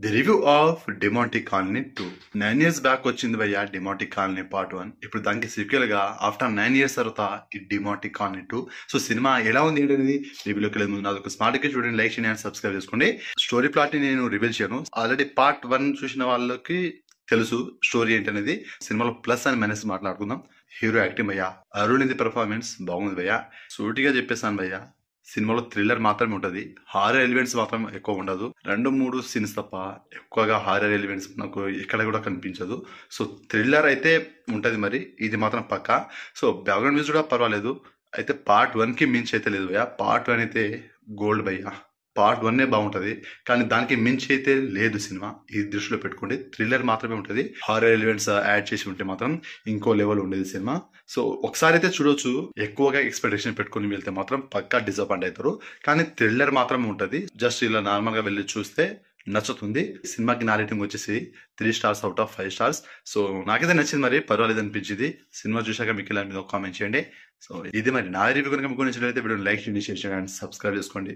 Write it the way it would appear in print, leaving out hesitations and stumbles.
The review of Demonte colony 2 9 years back వచ్చింది భయ్య Demonte colony part 1. ఇప్పుడు దానికి సీక్వెల్ గా ఆఫ్టర్ 9 years తర్వాత ఈ డిమాంటీ కాలనీ 2. సో సినిమా ఎలా ఉంది ఏంటనేది రివ్యూలోకి వెళ్ళే ముందు నాది ఒక స్మార్ట్ గా చూడండి, లైక్ చేయండి, సబ్స్క్రైబ్ చేసుకోండి. స్టోరీ ప్లాట్ ని నేను రివీల్ చేయను, ఆల్రెడీ పార్ట్ 1 చూసిన వాళ్ళకి తెలుసు స్టోరీ ఏంటనేది. సినిమాలో ప్లస్ అండ్ మైనస్ మాట్లాడుకుందాం. హీరో యాక్టింగ్ భయ్య, అరుణిది పెర్ఫార్మెన్స్ బాగుంది భయ్య. సూటిగా చెప్పేసాను భయ్య, సినిమాలో థ్రిల్లర్ మాత్రమే ఉంటది, హారర్ ఎలిమెంట్స్ మాత్రం ఎక్కువ ఉండదు. 2-3 సీన్స్ తప్ప ఎక్కువగా హారర్ ఎలిమెంట్స్ నాకు ఎక్కడ కూడా కనిపించదు. సో థ్రిల్లర్ అయితే ఉంటది, మరి ఇది మాత్రం పక్కా. సో బ్యాక్గ్రౌండ్ మ్యూజిక్ కూడా పర్వాలేదు. అయితే పార్ట్ 1 కి మించి అయితే లేదు భయ్య. పార్ట్ 1 అయితే గోల్డ్ భయ్య. పార్ట్ 1 బాగుంటది, కానీ దానికి మించి అయితే లేదు సినిమా. ఈ దృష్టిలో పెట్టుకోండి, థ్రిల్లర్ మాత్రమే ఉంటది. హారర్ ఎలిమెంట్స్ యాడ్ చేసి ఉంటే మాత్రం ఇంకో లెవెల్ ఉండేది సినిమా. సో ఒకసారి అయితే చూడొచ్చు, ఎక్కువగా ఎక్స్పెక్టేషన్ పెట్టుకుని వెళ్తే మాత్రం పక్కా డిసప్పాయింట్ అవుతారు. కానీ థ్రిల్లర్ మాత్రమే ఉంటది. జస్ట్ ఇలా నార్మల్ గా వెళ్ళి చూస్తే నచ్చుతుంది. సినిమాకి నా రేటింగ్ వచ్చేసి 3 stars out of 5 stars. So నాకైతే నచ్చింది, మరి పర్వాలేదు అనిపించింది. సినిమా చూశాక మీకు ఇలా మీద కామెంట్ చేయండి. సో ఇది మరి నా రివ్యూ కనుక మీకు నచ్చినట్లయితే వీడియో లైక్ చేయండి, షేర్ చేయండి, సబ్స్క్రైబ్ చేసుకోండి.